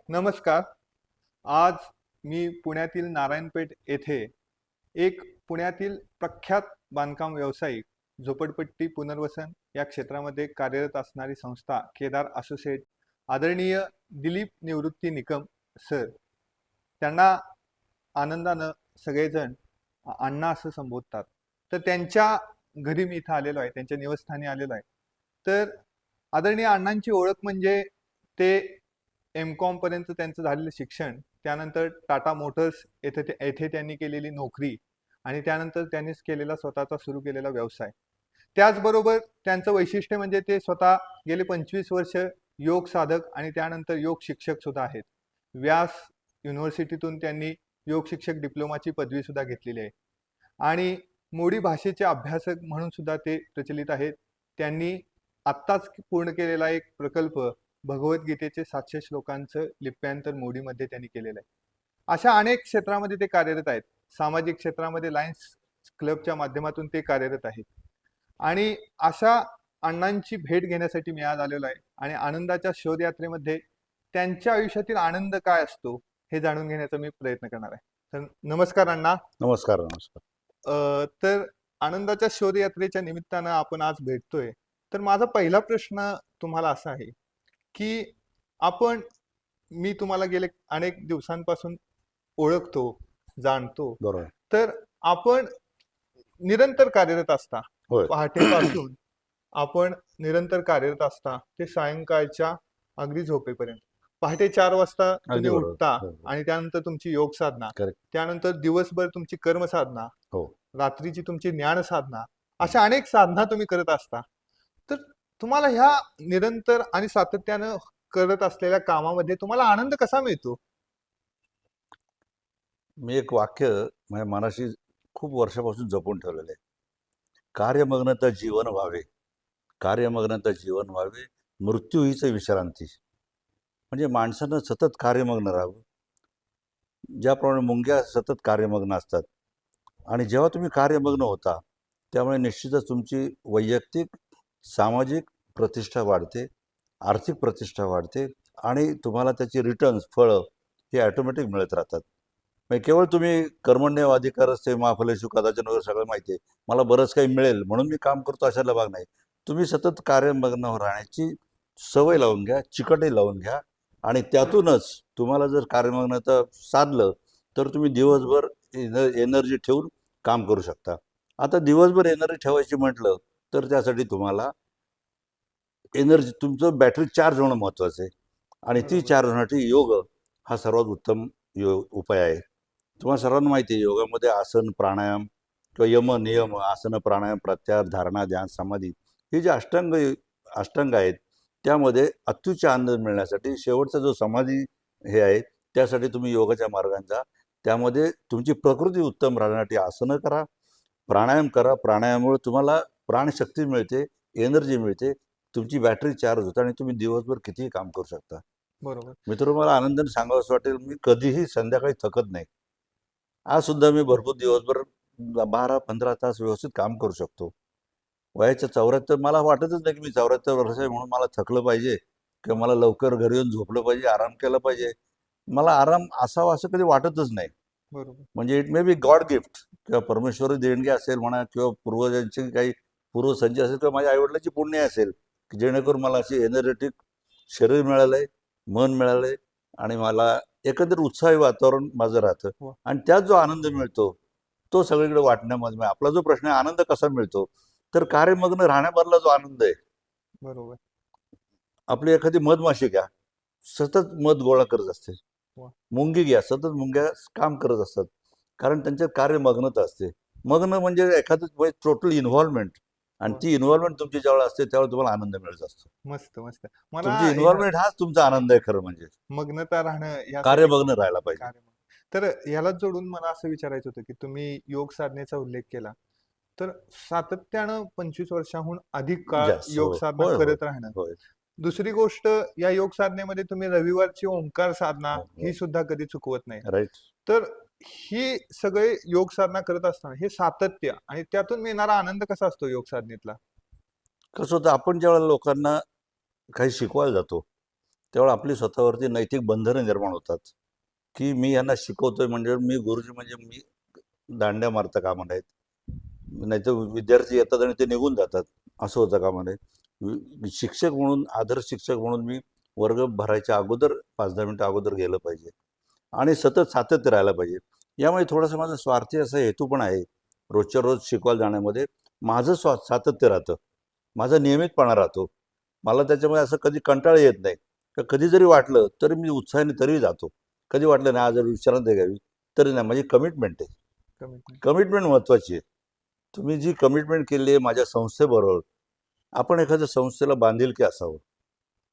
नमस्कार. आज मी पुण्यातील नारायणपेठ येथे एक पुण्यातील प्रख्यात बांधकाम व्यावसायिक, झोपडपट्टी पुनर्वसन या क्षेत्रामध्ये कार्यरत असणारी संस्था केदार असोसिएट, आदरणीय दिलीप निवृत्ती निकम सर, त्यांना आनंदानं सगळेजण अण्णा असं संबोधतात. तर त्यांच्या घरी मी इथं आलेलो आहे, त्यांच्या निवासस्थानी आलेलो आहे. तर आदरणीय अण्णांची ओळख म्हणजे ते एम.कॉम पर्यंत त्यांचं झालेलं शिक्षण, त्यानंतर टाटा मोटर्स येथे त्यांनी केलेली नोकरी आणि त्यानंतर त्यांनीच केलेला स्वतःचा सुरू केलेला व्यवसाय. त्याचबरोबर त्यांचं वैशिष्ट्य म्हणजे ते स्वतः गेले 25 वर्ष योग साधक आणि त्यानंतर योग शिक्षक सुद्धा आहेत. व्यास युनिव्हर्सिटीतून त्यांनी योग शिक्षक डिप्लोमाची पदवी सुद्धा घेतलेली आहे आणि मोडी भाषेचे अभ्यासक म्हणून सुद्धा ते प्रचलित आहेत. त्यांनी आत्ताच पूर्ण केलेला एक प्रकल्प भगवद्गीतेचे 700 श्लोकांचं लिप्यांतर मोडीमध्ये त्यांनी केलेलं आहे. अशा अनेक क्षेत्रामध्ये ते कार्यरत आहेत. सामाजिक क्षेत्रामध्ये लायन्स क्लबच्या माध्यमातून ते कार्यरत आहेत आणि अशा अण्णांची भेट घेण्यासाठी मी आज आलेलो आहे आणि आनंदाच्या शोधयात्रेमध्ये त्यांच्या आयुष्यातील आनंद काय असतो हे जाणून घेण्याचा मी प्रयत्न करणार आहे. तर नमस्कार अण्णा. नमस्कार. नमस्कार. तर आनंदाच्या शोधयात्रेच्या निमित्तानं आपण आज भेटतोय. तर माझा पहिला प्रश्न तुम्हाला असा आहे की मी तुम्हाला गेले अनेक दिवसांपासून ओळखतो, जाणतो. बरोबर. तर आपण निरंतर कार्यरत असता, होय. पहाटेपासून आपण निरंतर कार्यरत असता ते सायंकाळच्या अगदी झोपेपर्यंत. पहाटे 4 वाजता तुम्ही अगदी बरोबर. उठता बरोबर. आणि त्यानंतर तुमची योग साधना, Correct. त्यानंतर दिवसभर तुमची कर्म साधना, हो. रात्रीची तुमची ज्ञान साधना, अशा अनेक साधना तुम्ही करत असता. तर तुम्हाला ह्या निरंतर आणि सातत्यानं करत असलेल्या कामामध्ये तुम्हाला आनंद कसा मिळतो? मी एक वाक्य माझ्या मनाशी खूप वर्षापासून जपून ठेवलेलं आहे. कार्यमग्नता जीवन व्हावे, कार्यमग्नता जीवन व्हावे, मृत्यू हीच विश्रांती. म्हणजे माणसानं सतत कार्यमग्न राहावं. ज्याप्रमाणे मुंग्या सतत कार्यमग्न असतात आणि जेव्हा तुम्ही कार्यमग्न होता त्यामुळे निश्चितच तुमची वैयक्तिक सामाजिक प्रतिष्ठा वाढते, आर्थिक प्रतिष्ठा वाढते आणि तुम्हाला त्याची रिटर्न्स फळं हे ॲटोमॅटिक मिळत राहतात. म्हणजे केवळ तुम्ही कर्मण्यवाधिकारस्ते मा फलेषु कदाचन वगैरे सगळं माहिती आहे, मला बरंच काही मिळेल म्हणून मी काम करतो अशाला भाग नाही. तुम्ही सतत कार्यमग्न राहण्याची सवय लावून घ्या, चिकटे लावून घ्या आणि त्यातूनच तुम्हाला जर कार्यमग्नता साधलं तर तुम्ही दिवसभर एनर्जी ठेवून काम करू शकता. आता दिवसभर एनर्जी ठेवायची म्हटलं तर त्यासाठी तुम्हाला एनर्जी, तुमचं बॅटरी चार्ज होणं महत्त्वाचं आहे आणि ती चार्ज होण्यासाठी योग हा सर्वात उत्तम उपाय आहे. तुम्हाला सर्वांना माहिती आहे योगामध्ये आसन, प्राणायाम किंवा यम नियम, आसन, प्राणायाम, प्रत्याहार, धारणा, ध्यान, समाधी हे जे अष्टांग आहेत त्यामध्ये अत्युच्च आनंद मिळण्यासाठी शेवटचा जो समाधी हे आहे त्यासाठी तुम्ही योगाच्या मार्गांचा, त्यामध्ये तुमची प्रकृती उत्तम राहण्यासाठी आसनं करा, प्राणायाम करा. प्राणायामामुळे तुम्हाला प्राणशक्ती मिळते, एनर्जी मिळते, तुमची बॅटरी चार्ज होते आणि तुम्ही दिवसभर कितीही काम करू शकता. बरोबर. मित्र, मला आनंदाने सांगावं असं वाटेल, मी कधीही संध्याकाळी थकत नाही. आज सुद्धा मी भरपूर दिवसभर 12-15 तास व्यवस्थित काम करू शकतो. वयाच्या 74, मला वाटतच नाही की मी 74 वर्ष आहे म्हणून मला थकलं पाहिजे किंवा मला लवकर घरी येऊन झोपलं पाहिजे, आराम केला पाहिजे. मला आराम असावा असं कधी वाटतच नाही. बरोबर. म्हणजे it may be God gift किंवा परमेश्वरी देणगी असेल म्हणा किंवा पूर्वजांची काही पूर्वसंची असेल किंवा माझ्या आईवडिलांची पुण्य असेल की जेणेकरून मला अशी एनर्जेटिक शरीर मिळालंय, मन मिळालंय आणि मला एकंदर उत्साही वातावरण माझं राहतं आणि त्यात जो आनंद मिळतो तो सगळीकडे वाटण्यामध्ये. आपला जो प्रश्न आहे आनंद कसा मिळतो, तर कार्यमग्न राहण्यामधला जो आनंद आहे. बरोबर. आपली एखादी मधमाशी घ्या, सतत मध गोळा करत असते. मुंगी घ्या, सतत मुंग्या काम करत असतात कारण त्यांच्यात कार्यमग्नता असते. मग्न म्हणजे एखादं टोटल इन्व्हॉल्वमेंट आणि ती इन्व्हॉल्वमेंट तुमची ज्यावेळेला असते त्यावेळेला तुम्हाला आनंद मिळत असतो. मस्त मस्त. तुमची इन्व्हॉल्वमेंट हाच तुमचा आनंद आहे खरं म्हणजे. मग्नता राहणं, कार्यमग्न राहायला पाहिजे. तर याला जोडून मला असं विचारायचं होतं की तुम्ही योग साधनेचा उल्लेख केला, तर सातत्यानं 25 वर्षाहून अधिक काळ योग साधना करत राहणं. दुसरी गोष्ट, या योग साधनेमध्ये तुम्ही रविवारची ओंकार साधना ही सुद्धा कधी चुकवत नाही. राईट. तर ही सगळे योग साधना करत असताना हे सातत्य आणि त्यातून मिळणारा आनंद कसा असतो योग साधनेतला? कसं होतं, आपण ज्यावेळेला लोकांना काही शिकवायला जातो तेव्हा आपली स्वतःवरती नैतिक बंधनं निर्माण होतात, की मी यांना शिकवतोय म्हणजे मी गुरुजी म्हणजे मी दांड्या मारता कामा नयेत. नाहीतर विद्यार्थी येतात आणि ते निघून जातात, असं होतं कामा नये. शिक्षक म्हणून, आदर्श शिक्षक म्हणून मी वर्ग भरायच्या अगोदर 5-10 मिनिटं अगोदर गेलं पाहिजे आणि सतत सातत्य राहायला पाहिजे. यामुळे थोडंसं माझं स्वार्थी असा हेतू पण आहे. रोजच्या रोज शिकवायला जाण्यामध्ये माझं सातत्य राहतं. माझा नियमितपणा राहतो. मला त्याच्यामुळे असं कधी कंटाळा येत नाही. तर कधी जरी वाटलं, तरी मी उत्साहाने तरी जातो. कधी वाटलं नाही आज जर विश्रांती घ्यावी, तरी नाही. माझी कमिटमेंट आहे. कमिटमेंट. कमिटमेंट महत्त्वाची आहे. तुम्ही जी कमिटमेंट केली आहे माझ्या संस्थेबरोबर, आपण एखाद्या संस्थेला बांधिलकी असावं.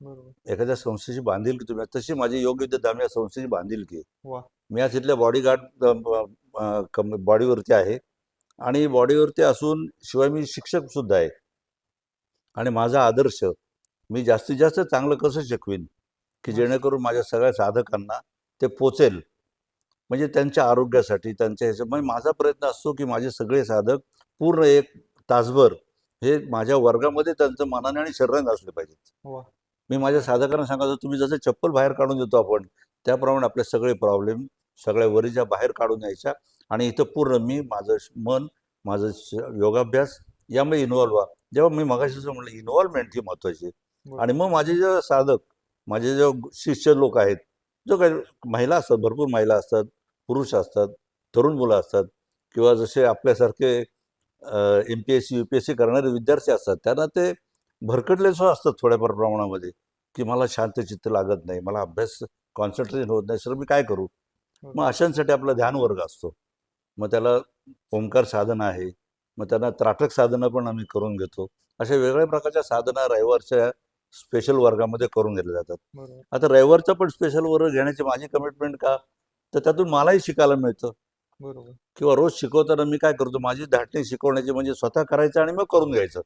बरोबर. एखाद्या संस्थेची बांधिलकी तुम्ही तशी माझी योग्य विद्या दाम या संस्थेची बांधिलकी आहे. वा. मी आज इथल्या बॉडीगार्ड बॉडीवरती आहे आणि बॉडीवरती असून शिवाय मी शिक्षक सुद्धा आहे. आणि माझा आदर्श मी जास्तीत जास्त चांगलं कसं शिकवीन, की मस्त. जेणेकरून माझ्या सगळ्या साधकांना ते पोचेल. म्हणजे त्यांच्या आरोग्यासाठी, त्यांच्या ह्याच्यामुळे माझा प्रयत्न असतो, की माझे सगळे साधक पूर्ण 1 तासभर हे माझ्या वर्गामध्ये त्यांचं मनाने आणि शरीराने असले पाहिजेत. वा. मी माझ्या साधकांना सांगायचो, तुम्ही जसं चप्पल बाहेर काढून देतो आपण, त्याप्रमाणे आपले सगळे प्रॉब्लेम, सगळ्या वरीच्या बाहेर काढून यायच्या आणि इथं पूर्ण मी माझं मन, माझं योगाभ्यास यामध्ये इन्व्हॉल्व व्हा. जेव्हा मी मगाशी जसं म्हटलं इन्व्हॉल्वमेंट ही महत्त्वाची आहे. आणि मग माझे जे साधक, माझे जे शिष्य लोक आहेत, जो काही महिला असतात, भरपूर महिला असतात, पुरुष असतात, तरुण मुलं असतात किंवा जसे आपल्यासारखे MPSC, UPSC करणारे विद्यार्थी असतात, त्यांना ते भरकटले सुद्धा असतात थोड्याफार प्रमाणामध्ये, की मला शांत चित्त लागत नाही, मला अभ्यास कॉन्सन्ट्रेशन होत नाही, सर मी काय करू? मग अशांसाठी आपला ध्यान वर्ग असतो. मग त्याला ओंकार साधना आहे. मग त्यांना त्राटक साधना पण आम्ही करून घेतो. अशा वेगवेगळ्या प्रकारच्या साधना रविवारच्या स्पेशल वर्गामध्ये करून घेतल्या जातात. बरोबर. आता रविवारचा पण स्पेशल वर्ग घेण्याची माझी कमिटमेंट का? तर त्यातून मलाही शिकायला मिळतं. बरोबर. किंवा रोज शिकवताना मी काय करतो, माझी धाटणी शिकवण्याची म्हणजे स्वतः करायचं आणि मग करून घ्यायचं.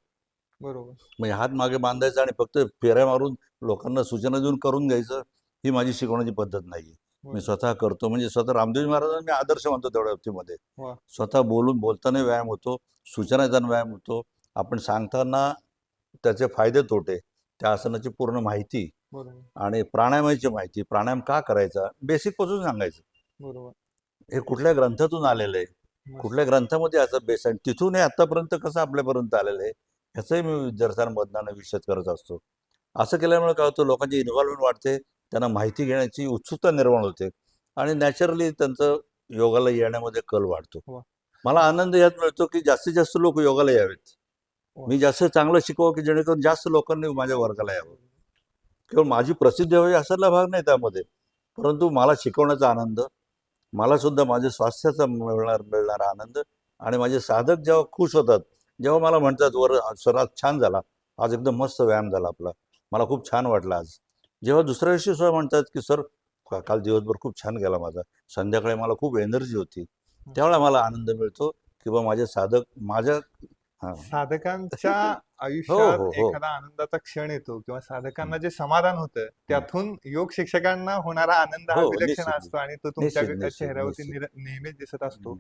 बरोबर. म्हणजे हात मागे बांधायचा आणि फक्त फेऱ्या मारून लोकांना सूचना देऊन करून घ्यायचं, ही माझी शिकवण्याची पद्धत नाही. मी स्वतः करतो. म्हणजे स्वतः रामदेव महाराजांना मी आदर्श मानतो तेवढ्या बाबतीमध्ये. वा. स्वतः बोलताना व्यायाम होतो, सूचना देताना व्यायाम होतो. आपण सांगताना त्याचे फायदे तोटे, त्या आसनाची पूर्ण माहिती बरोबर. आणि प्राणायामाची माहिती, प्राणायाम का करायचा, बेसिकपासून सांगायचं. बरोबर. हे कुठल्या ग्रंथातून आलेलं आहे, मस्त. कुठल्या ग्रंथामध्ये याचा बेस आहे, तिथून हे आत्तापर्यंत कसं आपल्यापर्यंत आलेलं आहे, ह्याचंही मी विद्यार्थ्यांमधनं विशद करत असतो. असं केल्यामुळे काय होतं, लोकांची इन्व्हॉल्वमेंट वाढते, त्यांना माहिती घेण्याची उत्सुकता निर्माण होते आणि नॅचरली त्यांचं योगाला येण्यामध्ये कल वाढतो. वा. मला आनंद यात मिळतो, की जास्तीत जास्त लोक योगाला यावेत. वा. मी जास्त चांगलं शिकवावं, की जेणेकरून जास्त लोकांनी माझ्या वर्गाला यावं. केवळ माझी प्रसिद्धी हवी असायला भाग नाही त्यामध्ये, परंतु मला शिकवण्याचा आनंद, मला सुद्धा माझ्या स्वास्थ्याचा मिळणारा आनंद आणि माझे साधक जेव्हा खुश होतात, जेव्हा मला म्हणतात सर आज छान झाला, आज एकदम मस्त व्यायाम झाला आपला, मला खूप छान वाटलं आज. जेव्हा दुसऱ्या दिवशी सुद्धा म्हणतात, की सर काल दिवसभर खूप छान गेला माझा, संध्याकाळी मला खूप एनर्जी होती, त्यावेळेला मला आनंद मिळतो, की बा माझे साधक माझ्या हां. साधकांच्या हो, आयुष्यात हो, हो. एखादा आनंदाचा क्षण येतो किंवा साधकांना जे समाधान होतं त्यातून योग शिक्षकांना होणारा आनंद हा हो, विलक्षण निश्चित. असतो आणि तो तुमच्या निश्चित, निश्चित, चेहऱ्यावरती निश्चित. नेहमीच दिसत असतो. हं.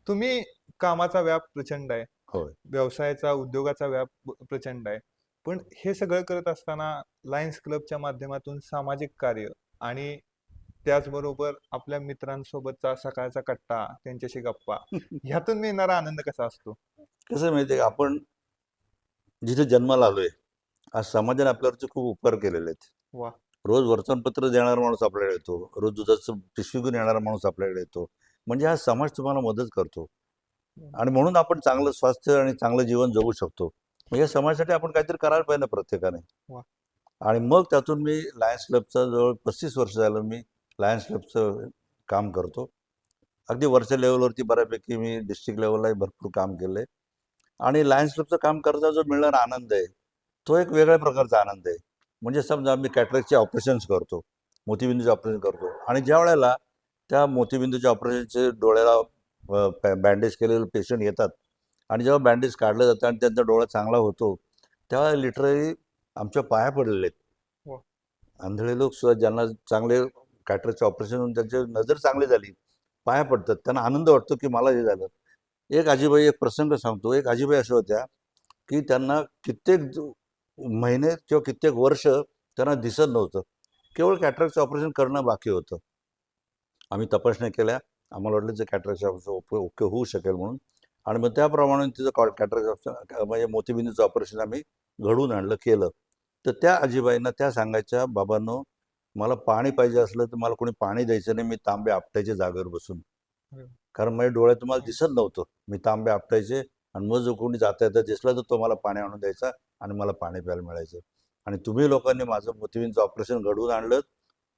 तुम्ही कामाचा व्याप प्रचंड आहे, होय. व्यवसायाचा उद्योगाचा व्याप प्रचंड आहे, पण हे सगळं करत असताना लायन्स क्लबच्या माध्यमातून सामाजिक कार्य आणि त्याचबरोबर आपल्या मित्रांसोबतचा सकाळचा कट्टा, त्यांच्याशी गप्पा, ह्यातून मिळणारा आनंद कसा असतो? कसं आहे माहिती आहे का, आपण जिथे जन्माला आलोय, आज समाजाने आपल्यावरचे खूप उपकार केलेले आहेत. वा. रोज वर्तमानपत्र देणारा माणूस आपल्याकडे येतो, रोज दुधाचं पिशवी घेऊन येणारा माणूस आपल्याकडे येतो. म्हणजे हा समाज तुम्हाला मदत करतो आणि म्हणून आपण चांगलं स्वास्थ्य आणि चांगलं जीवन जगू शकतो. म्हणजे या समाजासाठी आपण काहीतरी करायला पाहिजे ना प्रत्येकाने. वा. आणि मग त्यातून मी लायन्स क्लबचं जवळ 35 वर्ष झालं मी लायन्स क्लबचं काम करतो. अगदी वरच्या लेवलवरती बऱ्यापैकी मी डिस्ट्रिक्ट लेवललाही भरपूर काम केलं आहे. आणि लायन्स क्लबचं काम करता जो मिळणारा आनंद आहे, तो एक वेगळ्या प्रकारचा आनंद आहे. म्हणजे समजा आम्ही कॅटरॅक्टचे ऑपरेशन्स करतो, मोतीबिंदूचे ऑपरेशन करतो आणि ज्या वेळेला त्या मोतीबिंदूच्या ऑपरेशनचे डोळ्याला बँडेज केलेले पेशंट येतात आणि जेव्हा बँडेज काढलं जातं आणि त्यांचा डोळा चांगला होतो, तेव्हा लिटरली आमच्या पाया पडलेले आहेत. वा. आंधळे लोक सुद्धा ज्यांना चांगले कॅटरॅक्टचे ऑपरेशन होऊन त्यांची नजर चांगली झाली, पाया पडतात. त्यांना आनंद वाटतो, की मला हे झालं. एक आजीबाई, एक प्रसंग सांगतो. एक आजीबाई अशा होत्या, की त्यांना कित्येक महिने किंवा कित्येक वर्ष त्यांना दिसत नव्हतं. केवळ कॅटरॅक्टचं ऑपरेशन करणं बाकी होतं. आम्ही तपासण्या केल्या. आम्हाला वाटलं जे कॅटरॅक्टचं ऑपरेशन ओके होऊ शकेल म्हणून. आणि मग त्याप्रमाणे तिचं कॅटरॅक्ट म्हणजे मोतीबिंदूचं ऑपरेशन आम्ही घडवून आणलं, केलं. तर त्या आजीबाईंना त्या सांगायच्या, "बाबांनो, मला पाणी पाहिजे असलं तर मला कोणी पाणी द्यायचं नाही. मी तांबे आपटायचे जागेवर बसून. कारण माझ्या डोळ्यात तुम्हाला दिसत नव्हतं. मी तांबे आपटायचे आणि मग जो कोणी जाता येता दिसला तर तो मला पाणी आणून द्यायचा आणि मला पाणी प्यायला मिळायचं. आणि तुम्ही लोकांनी माझं मोतीबिंदूचं ऑपरेशन घडवून आणलं.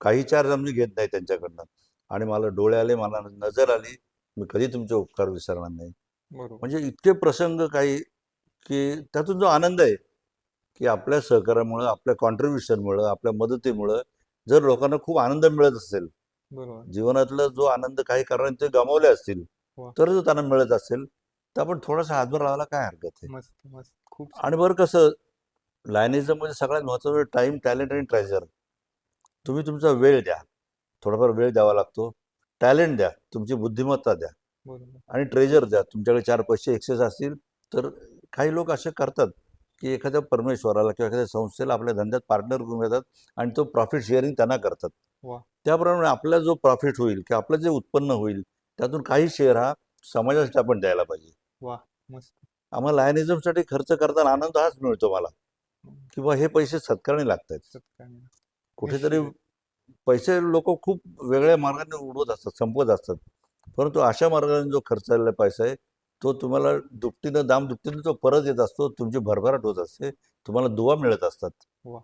काही चार्ज आम्ही घेत नाही त्यांच्याकडनं. आणि मला डोळे आले, मला नजर आली. मी कधी तुमचे उपकार विसरणार नाही." बरोबर. म्हणजे इतके प्रसंग काही, की त्यातून जो आनंद आहे, की आपल्या सहकार्यामुळं, आपल्या कॉन्ट्रिब्युशनमुळं, आपल्या मदतीमुळं जर लोकांना खूप आनंद मिळत असेल, बरोबर. जीवनातला जो आनंद काही कारणाने ते गमावले असतील, वा. तर जर त्यांना मिळत असेल, तर आपण थोडासा हातभार लावायला काय हरकत आहे? मस्त, मस्त. खूप आणि बरं कसं, लायनिझममध्ये सगळ्यात महत्त्वाचं टाईम, टॅलेंट आणि ट्रेजर. तुम्ही तुमचा वेळ द्या. थोडाफार वेळ द्यावा लागतो. टॅलेंट द्या, तुमची बुद्धिमत्ता द्या बरोबर. आणि ट्रेजर द्या. तुमच्याकडे 4 पैसे एक्सेस असतील तर काही लोक असे करतात, की एखाद्या परमेश्वराला किंवा एखाद्या संस्थेला आपल्या धंद्यात पार्टनर करून घेतात आणि तो प्रॉफिट शेअरिंग त्यांना करतात. वा. त्याप्रमाणे आपला जो प्रॉफिट होईल किंवा आपलं जे उत्पन्न होईल, त्यातून काही शेअर हा समाजासाठी आपण द्यायला पाहिजे. वा. मस्त. आम्हाला लायनिझमसाठी खर्च करताना आनंद हाच मिळतो मला, किंवा हे पैसे सत्कारणी लागतात. सत्कारणी. कुठेतरी निश्चित. पैसे लोक खूप वेगळ्या मार्गाने उडवत असतात, संपवत असतात. परंतु अशा मार्गाने जो खर्च झालेला पैसा आहे, तो तुम्हाला दुपटीनं दामदुपटीनं तो परत येत असतो. तुमची भरभराट होत असते. तुम्हाला दुवा मिळत असतात. वा.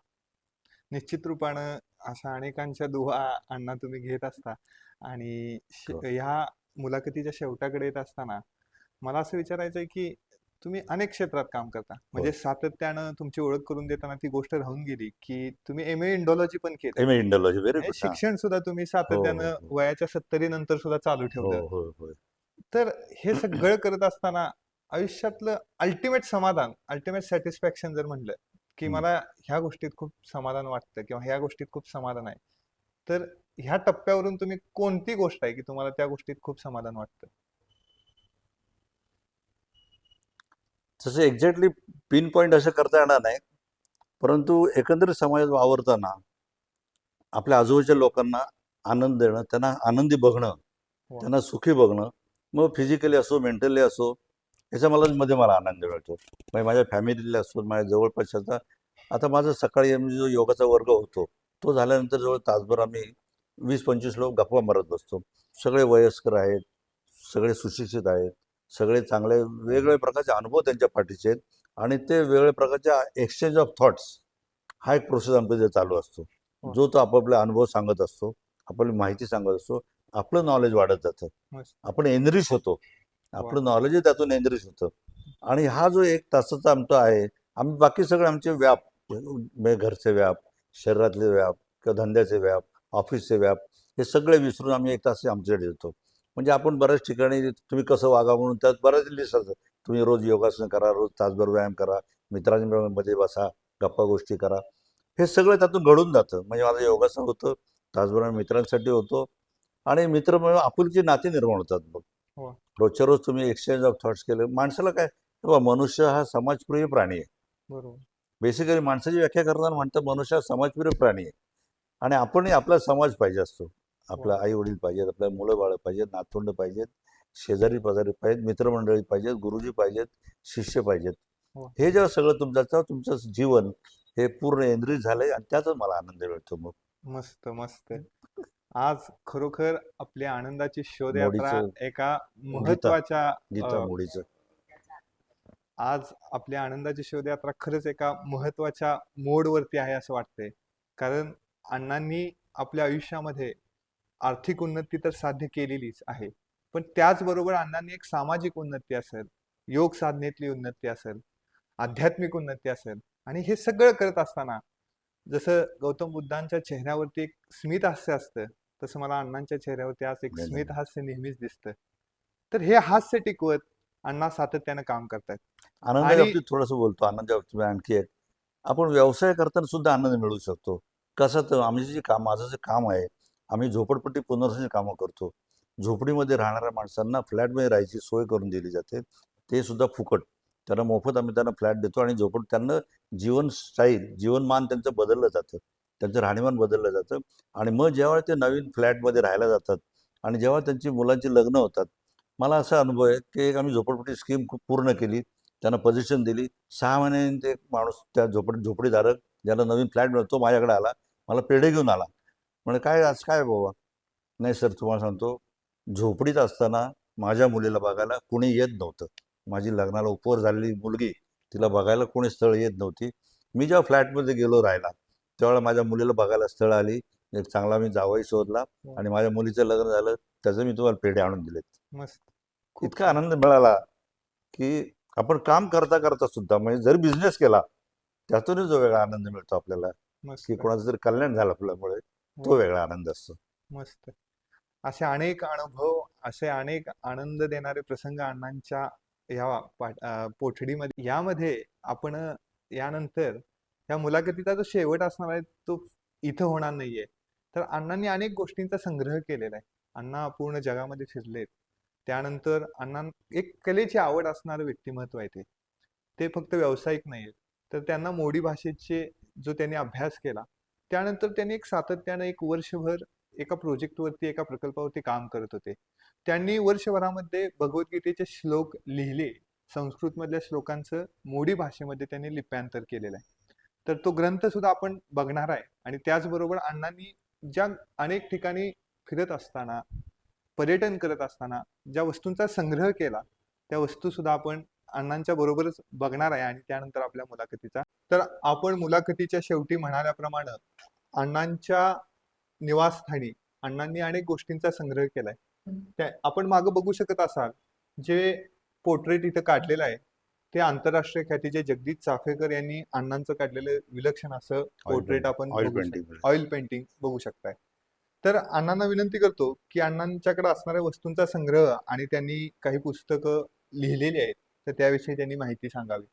निश्चित रूपानं अशा अनेकांच्या दुवा अण्णा तुम्ही घेत असता. आणि हो. ह्या मुलाखतीच्या शेवटाकडे येत असताना मला असं विचारायचं आहे, की तुम्ही अनेक क्षेत्रात काम करता. म्हणजे हो. सातत्यानं तुमची ओळख करून देताना ती गोष्ट राहून गेली, की तुम्ही एम.ए. इंडॉलॉजी पण केलं. एम ए इंडॉलॉजी, व्हेरी हे गुड. हां. शिक्षण सुद्धा तुम्ही हो, हो, सातत्यानं हो. वयाच्या 70 नंतर सुद्धा चालू हो, ठेवलं. हो, हो. तर हे सगळं करत असताना आयुष्यातलं अल्टिमेट समाधान, अल्टिमेट सॅटिस्फॅक्शन जर म्हणलं, की हं. मला ह्या गोष्टीत खूप समाधान वाटतं किंवा ह्या गोष्टीत खूप समाधान आहे. तर ह्या टप्प्यावरून तुम्ही कोणती गोष्ट आहे, की तुम्हाला त्या गोष्टीत खूप समाधान वाटतं? तसं एक्झॅक्टली पिन पॉइंट असं करता येणार नाही. परंतु एकंदरीत समाजात वावरताना आपल्या आजूबाजूच्या लोकांना आनंद देणं, त्यांना आनंदी बघणं, वा. त्यांना सुखी बघणं, मग फिजिकली असो, मेंटली असो, मला आनंद मिळतो. म्हणजे माझ्या फॅमिलीला असो, माझ्या जवळपासचा. आता माझं सकाळी म्हणजे जो योगाचा वर्ग होतो, तो झाल्यानंतर जवळ तासभर आम्ही 20-25 लोक गप्पा मारत बसतो. सगळे वयस्कर आहेत, सगळे सुशिक्षित आहेत, सगळे चांगले वेगवेगळ्या प्रकारचे अनुभव त्यांच्या पाठीचे आहेत आणि ते वेगवेगळ्या प्रकारच्या एक्सचेंज ऑफ थॉट्स, हा एक प्रोसेस आमचा इथे चालू असतो. वा. जो तो आपापले अनुभव सांगत असतो, आपली माहिती सांगत असतो, आपलं नॉलेज वाढत जातं, मस्त. आपण एनरिच होतो, वा. आपलं नॉलेजही त्यातून एनरिच होतं. आणि हा जो 1 तासाचा आमचा आहे, आम्ही बाकी सगळे आमचे व्याप, म्हणजे घरचे व्याप, शरीरातले व्याप किंवा धंद्याचे व्याप, ऑफिसचे व्याप, हे सगळे विसरून आम्ही 1 तास आमच्याकडे देतो. म्हणजे आपण बऱ्याच ठिकाणी तुम्ही कसं वागा म्हणून त्यात बऱ्याच लिस्ट असतात. तुम्ही रोज योगासन करा, रोज तासभर व्यायाम करा, मित्रांमध्ये बसा, गप्पा गोष्टी करा. हे सगळं त्यातून घडून जातं. म्हणजे माझं योगासन होतं, तासभर मित्रांसाठी होतो आणि मित्र म्हणून आपुलकी नाती निर्माण होतात मग. वा. रोजच्या रोज तुम्ही एक्सचेंज ऑफ थॉट्स केले. माणसाला काय, बाबा मनुष्य हा समाजप्रिय प्राणी आहे. बरोबर. बेसिकली माणसाची व्याख्या करताना म्हणतात मनुष्य हा समाजप्रिय प्राणी आहे. आणि आपणही आपला समाज पाहिजे असतो. वा. आपला आई-वडील पाहिजेत, आपल्या मुलं-बाळं पाहिजेत, नातवंड पाहिजेत, शेजारी-पाजारी पाहिजेत, मित्रमंडळी पाहिजेत, गुरुजी पाहिजेत, शिष्य पाहिजेत. वा. हे जेव्हा सगळं तुमचं जीवन हे पूर्ण एनरिच झालंय आणि त्यातच मला आनंद मिळतो मग. मस्त, मस्त. आज खरोखर आपली आनंदाची शोधयात्रा मोडीचं एका गीता महत्त्वाच्या गीता मोडीचं. आज आपल्या आनंदाची शोधयात्रा खरंच एका महत्त्वाच्या मोडवरती आहे असं वाटतंय. कारण अण्णांनी आपल्या आयुष्यामध्ये आर्थिक उन्नती तर साध्य केलेलीच आहे. पण त्याचबरोबर अण्णांनी एक सामाजिक उन्नती असेल, योग साधनेतली उन्नती असेल, आध्यात्मिक उन्नती असेल आणि हे सगळं करत असताना जसं गौतम बुद्धांच्या चेहऱ्यावरती एक स्मित हास्य असतं, तसं मला अण्णांच्या चेहऱ्यावरती आज एक नाही, नाही. स्मित हास्य नेहमीच दिसतं. तर हे हास्य टिकवत अण्णा सातत्यानं काम करतायत. आनंदाच्या आणि बाबतीत थोडंसं बोलतो. आनंदाच्या बाबतीत आणखी एक, आपण व्यवसाय करताना सुद्धा आनंद मिळवू शकतो. कसं, तर आम्ही जे काम, माझं जे काम आहे, आम्ही झोपडपट्टी पुनर्वसनाची कामं करतो. झोपडीमध्ये राहणाऱ्या माणसांना फ्लॅटमध्ये राहायची सोय करून दिली जाते. ते सुद्धा फुकट. त्यांना मोफत आम्ही त्यांना फ्लॅट देतो आणि त्यांना जीवनस्टाईल, जीवनमान त्यांचं बदललं जातं. त्यांचं राहणीमान बदललं जातं. आणि मग जेव्हा ते नवीन फ्लॅटमध्ये राहायला जातात आणि जेव्हा त्यांची मुलांची लग्न होतात, मला असा अनुभव आहे की एक आम्ही झोपडपट्टी स्कीम खूप पूर्ण केली, त्यांना पोझिशन दिली. 6 महिन्यांनी ते माणूस त्या झोपडीधारक ज्याला नवीन फ्लॅट मिळतो तो माझ्याकडे आला, मला पेढे घेऊन आला. म्हणे काय आज काय बाबा? नाही सर, तुम्हाला सांगतो, झोपडीत असताना माझ्या मुलीला बघायला कोणी येत नव्हतं. माझी लग्नाला उपवर झालेली मुलगी, तिला बघायला कोणी स्थळ येत नव्हती. मी जेव्हा फ्लॅटमध्ये गेलो राहायला, त्यावेळेला माझ्या मुलीला बघायला स्थळ आली. एक चांगला मी जावई शोधला आणि माझ्या मुलीचं लग्न झालं. त्याचं मी तुम्हाला पेढे आणून दिलेत. मस्त. खूप इतका आनंद मिळाला की आपण काम करता करता सुद्धा, म्हणजे जरी बिझनेस केला त्यातूनही जो वेगळा आनंद मिळतो आपल्याला, मस्त. की कोणाचं जरी कल्याण झालं आपल्यामुळे, तो हो. वेगळा आनंद असतो. मस्त. असे अनेक अनुभव, असे अनेक आनंद देणारे प्रसंग अण्णांच्या या पोठडीमध्ये. यामध्ये आपण यानंतर या मुलाखतीचा जो शेवट असणार आहे तो इथं होणार नाहीये. तर अण्णांनी अनेक गोष्टींचा संग्रह केलेला आहे. अण्णा पूर्ण जगामध्ये फिरलेत. त्यानंतर अण्णा एक कलेची आवड असणारं व्यक्तिमत्व आहे ते. ते फक्त व्यावसायिक नाहीये. तर त्यांना मोडी भाषेचे जो त्यांनी अभ्यास केला, त्यानंतर त्यांनी एक सातत्याने एक वर्षभर एका प्रोजेक्टवरती, एका प्रकल्पावरती काम करत होते. त्यांनी वर्षभरामध्ये भगवद्गीतेचे श्लोक लिहिले. संस्कृतमधल्या श्लोकांचं मोडी भाषेमध्ये त्यांनी लिप्यांतर केलेलं आहे. तर तो ग्रंथ सुद्धा आपण बघणार आहे. आणि त्याचबरोबर अण्णांनी ज्या अनेक ठिकाणी फिरत असताना, पर्यटन करत असताना ज्या वस्तूंचा संग्रह केला, त्या वस्तू सुद्धा आपण अण्णांच्या बरोबरच बघणार आहे. आणि त्यानंतर आपल्या मुलाखतीचा, तर आपण मुलाखतीच्या शेवटी म्हणाल्याप्रमाणे अण्णांच्या निवासस्थानी अण्णांनी अनेक गोष्टींचा संग्रह केलाय. त्या आपण मागे बघू शकत असाल, जे पोर्ट्रेट इथं काढलेलं आहे ते आंतरराष्ट्रीय ख्यातीचे जगदीश चाफेकर यांनी अण्णांचं काढलेलं विलक्षण असं पोर्ट्रेट आपण ऑइल बघू पेंटिंग. शकतो. ऑइल पेंटिंग बघू शकताय. तर अण्णांना विनंती करतो की अण्णांच्याकडे असणाऱ्या वस्तूंचा संग्रह आणि त्यांनी काही पुस्तकं लिहिलेली आहेत, तर त्याविषयी त्यांनी माहिती सांगावी.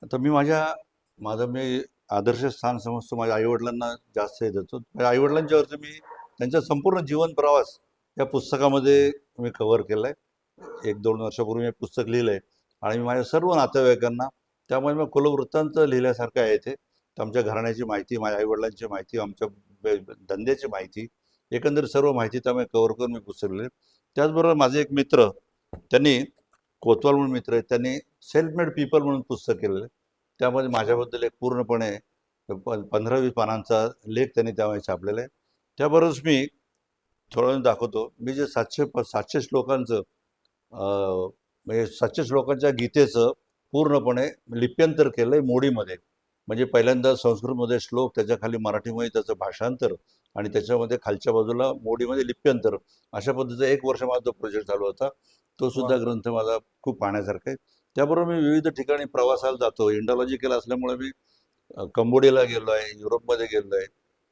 आता मी आदर्श स्थान समजतो माझ्या आईवडिलांना जास्त हे देतो. माझ्या आईवडिलांच्या वरती मी त्यांचा संपूर्ण जीवन प्रवास या पुस्तकामध्ये मी कव्हर केला आहे. 1-2 वर्षापूर्वी मी पुस्तक लिहिलं आहे आणि मी माझ्या सर्व नातेवाईकांना, त्यामुळे मग कुलवृत्तांत लिहिल्यासारखं आहे ते. तर आमच्या घराण्याची माहिती, माझ्या आईवडिलांची माहिती, आमच्या धंद्याची माहिती, एकंदरीत सर्व माहिती त्यामुळे कव्हर करून मी पुस्तक लिहिले. त्याचबरोबर माझे एक मित्र, त्यांनी कोतवाल म्हणून मित्र आहेत, त्यांनी सेल्फ मेड पीपल म्हणून पुस्तक केलेलं आहे. त्यामध्ये माझ्याबद्दल एक पूर्णपणे 15-20 पानांचा लेख त्यांनी त्यावेळी छापलेला आहे. त्याबरोबरच मी थोडं वेळ दाखवतो. मी जे 700 श्लोकांचं म्हणजे 700 श्लोकांच्या गीतेचं पूर्णपणे लिप्यंतर केलं आहे मोडीमध्ये. म्हणजे पहिल्यांदा संस्कृतमध्ये श्लोक, त्याच्या खाली मराठीमध्ये त्याचं भाषांतर आणि त्याच्यामध्ये खालच्या बाजूला मोडीमध्ये लिप्यंतर, अशा पद्धतीचा 1 वर्ष माझा जो प्रोजेक्ट चालू होता. तो सुद्धा ग्रंथ माझा खूप पाहण्यासारखा आहे. त्याबरोबर मी विविध ठिकाणी प्रवासाला जातो. इंडॉलॉजिकल असल्यामुळे मी कंबोडियाला गेलो आहे, युरोपमध्ये गेलो आहे.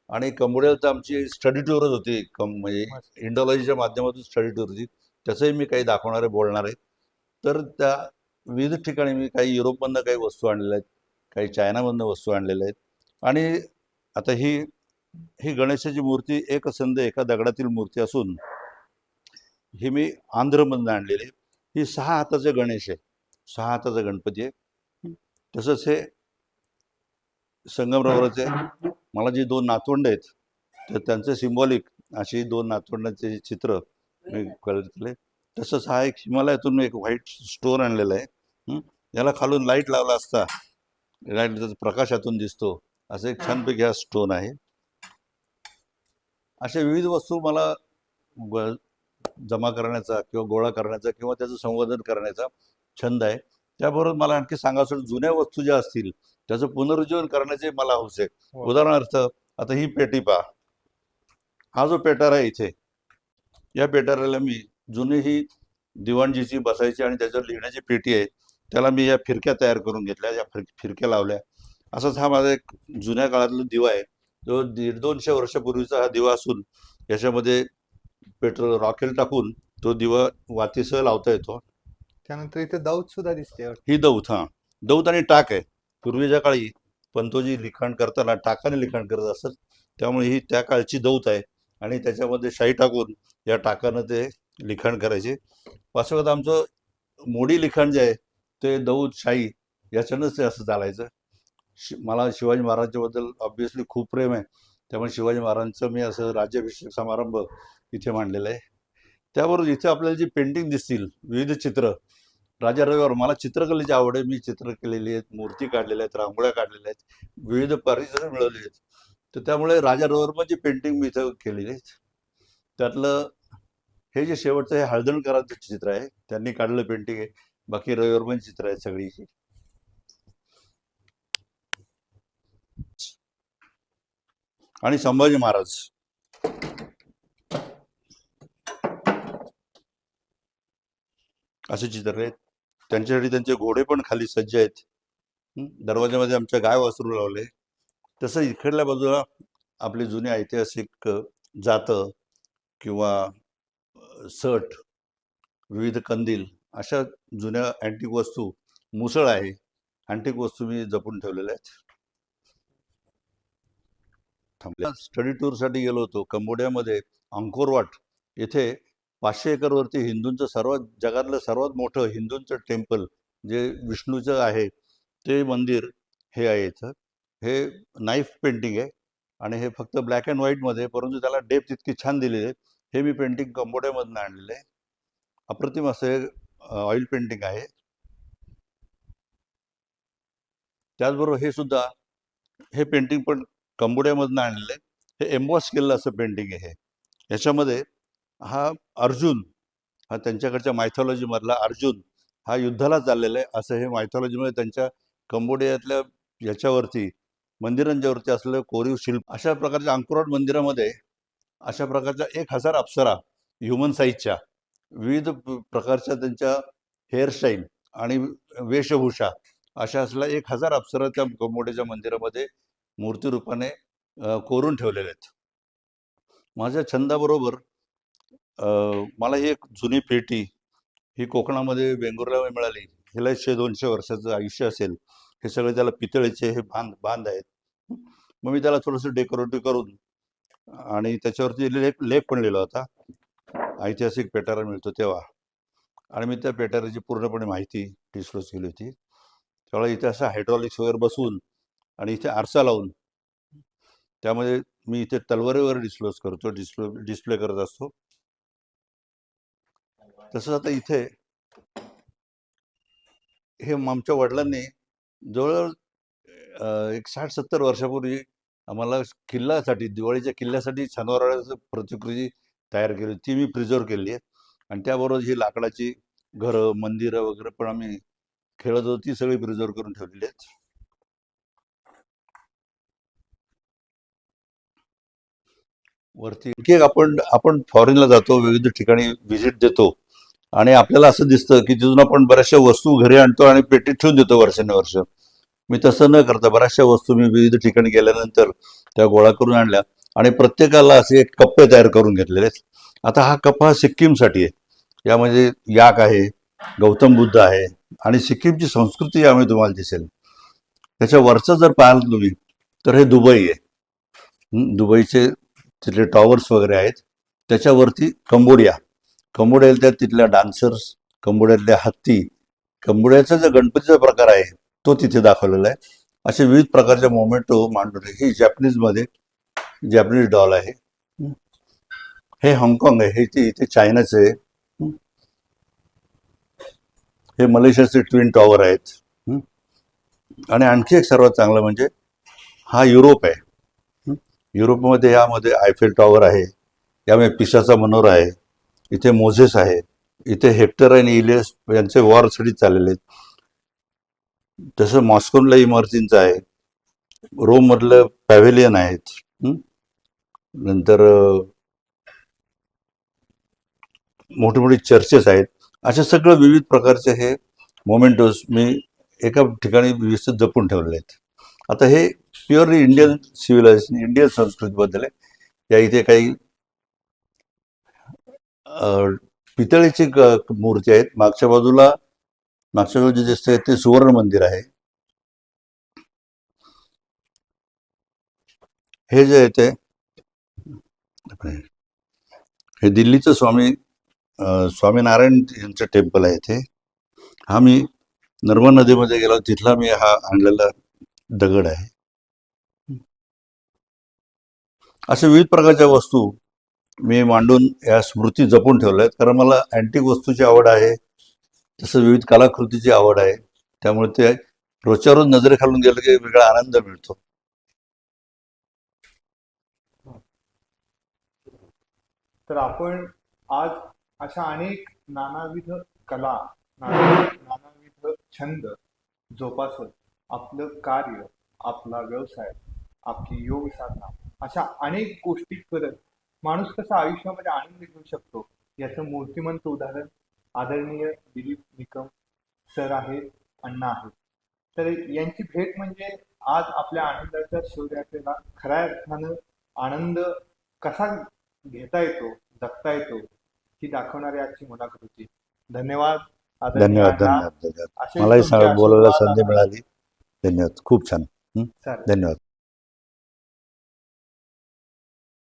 आणि कंबोडियाला तर आमची स्टडी टूरच होती, म्हणजे इंडॉलॉजीच्या माध्यमातून स्टडी टूर होती. त्याचंही मी काही दाखवणार आहे, बोलणार आहे. तर त्या विविध ठिकाणी मी काही युरोपमधनं काही वस्तू आणलेल्या आहेत, काही चायनामधनं वस्तू आणलेल्या आहेत. आणि आता ही गणेशाची मूर्ती एकसंध एका दगडातील मूर्ती असून ही मी आंध्रमधनं आणलेली आहे. ही 6 हाताचे गणेश आहे, 6 हाताचा गणपती आहे. तसंच हे संगमरवराचे मला जी 2 नातवंड आहेत, तर त्यांचे सिम्बॉलिक अशी 2 नातवंडांचे चित्र मी कलर केले. तसंच हा एक हिमालयातून एक व्हाईट स्टोन आणलेला आहे. याला खालून लाईट लावला असता लाईट प्रकाशातून दिसतो, असं एक छानपैकी हा स्टोन आहे. अशा विविध वस्तू मला जमा करण्याचा किंवा गोळा करण्याचा किंवा त्याचं संवर्धन करण्याचा छंद आहे. त्याबरोबर मला आणखी सांगायचं, जुन्या वस्तू ज्या असतील त्याचं पुनरुज्जीवन करण्याचे मला हौस आहे. उदाहरणार्थ आता ही पेटी पहा. हा जो पेटारा आहे इथे, या पेटाऱ्याला मी जुनी ही दिवाणजीची बसायची आणि त्याच्यावर लिहिण्याची पेटी आहे, त्याला मी या फिरक्या तयार करून घेतल्या, या फिरक्या लावल्या. असाच हा माझा एक जुन्या काळातला दिवा आहे, जो 150-200 वर्षापूर्वीचा हा दिवा असून याच्यामध्ये पेट्रोल रॉकेल टाकून तो दिवा वातीसह लावता येतो. त्यानंतर इथे दौत सुद्धा दिसते. ही दौत, दौत आणि टाक आहे. पूर्वीच्या काळी पंतोजी लिखाण करताना टाकाने लिखाण करत असत, त्यामुळे ही त्या काळची दौत आहे आणि त्याच्यामध्ये शाई टाकून या टाकानं ते लिखाण करायचे. वास्तवात आमचं मोडी लिखाण जे आहे ते दौत शाई याच्यानंच ते असं चालायचं. मला शिवाजी महाराजांबद्दल ऑब्व्हियसली खूप प्रेम आहे. त्यामुळे शिवाजी महाराजांचं मी असं राज्याभिषेक समारंभ इथे मांडलेला आहे. त्याबरोबर इथे आपल्याला जी पेंटिंग दिसतील, विविध चित्र, राजा रविवार, मला चित्रकलेची आवड आहे. मी चित्र केलेली आहेत, मूर्ती काढलेल्या आहेत, रांगोळ्या काढलेल्या आहेत, विविध परिसर मिळवले आहेत. तर त्यामुळे राजा रविवर्माची पेंटिंग मी इथं केलेली आहेत. त्यातलं हे जे शेवटचं हे हळदणकरांचं चित्र आहे, त्यांनी काढलेलं पेंटिंग आहे. बाकी रविवर्मांची चित्र आहेत सगळी. आणि संभाजी महाराज, असे चित्र आहेत. त्यांच्यासाठी त्यांचे घोडे पण खाली सज्ज आहेत. दरवाजामध्ये आमच्या गाय वासरू लावले. तसं इकडल्या बाजूला आपली जुनी ऐतिहासिक जातं किंवा सट, विविध कंदील, अशा जुन्या अँटिक वस्तू, मुसळ आहे, अँटिक वस्तू मी जपून ठेवलेल्या आहेत. स्टडी टूरसाठी गेलो होतो कंबोडियामध्ये. अंकोरवाट येथे 500 एकरवरती हिंदूंचं जगातलं सर्वात मोठं हिंदूंचं टेम्पल, जे विष्णूचं आहे, ते मंदिर हे आहे इथं. हे नाईफ पेंटिंग आहे आणि हे फक्त ब्लॅक अँड व्हाईटमध्ये, परंतु त्याला डेप्थ इतकी छान दिलेली आहे. हे मी पेंटिंग कंबोडियामधून आणलेलं आहे. अप्रतिम असं हे ऑइल पेंटिंग आहे. त्याचबरोबर हे सुद्धा, हे पेंटिंग पण कंबोडियामधून आणलेलं आहे. हे एम्बॉस केलेलं असं पेंटिंग आहे. याच्यामध्ये हा अर्जुन, हा त्यांच्याकडच्या मायथॉलॉजीमधला अर्जुन, हा युद्धाला चाललेला आहे असं हे मायथॉलॉजीमध्ये त्यांच्या कंबोडियातल्या याच्यावरती, मंदिरांच्यावरती असलेलं कोरीव शिल्प. अशा प्रकारच्या अंकुरवाट मंदिरामध्ये अशा प्रकारच्या 1000 अप्सरा ह्युमन साईजच्या, विविध प्रकारच्या त्यांच्या हेअरस्टाईल आणि वेशभूषा अशा असलेल्या 1000 अप्सरा त्या कंबोडियाच्या मंदिरामध्ये मूर्ती रूपाने कोरून ठेवलेल्या आहेत. माझ्या छंदाबरोबर मला ही एक जुनी पेटी, ही कोकणामध्ये वेंगुर्ला मिळाली. हिला 100-200 वर्षाचं आयुष्य असेल. हे सगळे त्याला पितळेचे हे बांध आहेत. मग मी त्याला थोडंसं डेकोरेटिव्ह करून आणि त्याच्यावरती लेख पण लिहिला होता, ऐतिहासिक पेटारा मिळतो तेव्हा, आणि मी त्या पेटाराची पूर्णपणे माहिती डिस्क्लोज केली होती. त्यावेळेला इथे असं हायड्रॉलिक्स वगैरे बसवून आणि इथे आरसा लावून त्यामध्ये मी इथे तलवारीवर डिस्क्लोज करतो, डिस्प्ले करत असतो. तसंच आता इथे हे आमच्या वडिलांनी जवळजवळ एक 60-70 वर्षापूर्वी आम्हाला किल्ल्यासाठी, दिवाळीच्या किल्ल्यासाठी शनिवारवाड्याचं प्रतिकृती तयार केली, ती मी प्रिझर्व केली आहे. आणि त्याबरोबर ही लाकडाची घरं, मंदिरं वगैरे पण आम्ही खेळत होतो, ती सगळी प्रिझर्व करून ठेवलेली आहेत. वरती की आपण फॉरेनला जातो, विविध ठिकाणी व्हिजिट देतो आणि आपल्याला असं दिसतं की तिथून आपण बऱ्याचशा वस्तू घरी आणतो आणि पेटीत ठेवून देतो वर्षानुवर्ष. मी तसं न करता बऱ्याचशा वस्तू मी विविध ठिकाणी गेल्यानंतर त्या गोळा करून आणल्या आणि प्रत्येकाला असे एक कप्पे तयार करून घेतलेले आहेत. आता हा कप्पा सिक्कीमसाठी आहे. यामध्ये याक आहे, गौतम बुद्ध आहे आणि सिक्कीमची संस्कृती यामुळे तुम्हाला दिसेल. त्याच्या वरचं जर पाहिलं तुम्ही तर हे दुबई आहे. दुबईचे तिथले टॉवर्स वगैरे आहेत. त्याच्यावरती कंबोडियातल्या तिथल्या डान्सर्स, कंबोडियातल्या हत्ती, कंबोडियाचा जो गणपतीचा प्रकार आहे तो तिथे दाखवलेला आहे. असे विविध प्रकारच्या मोमेंटो मांडून, ही जॅपनीज डॉल आहे. हे हाँगकाँग आहे, हे इथे चायनाचं आहे. हे मलेशियाचे ट्विन टॉवर आहेत. आणि आणखी एक सर्वात चांगलं म्हणजे हा युरोप आहे. युरोपमध्ये यामध्ये आयफेल टॉवर आहे, यामध्ये पिसाचा मनोरा आहे, इथे मोझेस आहे, इथे हेक्टर आणि इलियस यांचे वॉरसाठी चाललेले आहेत. तसं मॉस्कोला इमारतींचं आहे, रोममधलं पॅव्हेलियन आहेत. नंतर मोठे मोठे चर्चेस आहेत. असे सगळं विविध प्रकारचे हे मोमेंटोज मी एका ठिकाणी व्यवस्थित जपून ठेवलेले आहेत. आता हे प्युअरली इंडियन सिव्हिलायझेशन, इंडियन संस्कृतीबद्दल आहे. या इथे काही पितळेची मूर्ती आहेत. मागच्या बाजूला जे दिसतंय ते सुवर्ण मंदिर आहे. हे जे आहे ते हे दिल्लीचं स्वामीनारायण यांचं टेम्पल आहे. इथे हा मी नर्मदा नदीमध्ये गेलो, तिथला मी हा आणलेला दगड आहे. अशा विविध प्रकारच्या वस्तू मी मांडून या स्मृती जपून ठेवल्या आहेत, कारण मला अँटिक वस्तूची आवड आहे, तसं विविध कलाकृतीची आवड आहे. त्यामुळे ते रोजच्या रोज नजरेखालून गेलं की वेगळा आनंद मिळतो. तर आपण आज अशा अनेक नानाविध कला, नानाविध छंद जोपासत आपलं कार्य, आपला व्यवसाय, आपली योग साधना अशा अनेक गोष्टी करत माणूस कसा आयुष्यामध्ये आनंद घेऊ शकतो याचं मूर्तिमंत उदाहरण आदरणीय दिलीप निकम सर आहेत, अण्णा आहेत. तर यांची भेट म्हणजे आज आपल्या आनंदाच्या शोधयात्रेला खऱ्या अर्थानं आनंद कसा घेता येतो, जगता येतो ही दाखवणारी आजची मुलाखत होती. धन्यवाद आदरणीय धन्यवाद, अण्णा. धन्यवाद, धन्यवाद. असेच मलाही तुमचे बोलायला आशीर्वाद संधी मिळाली. धन्यवाद, खूप छान. सर. धन्यवाद.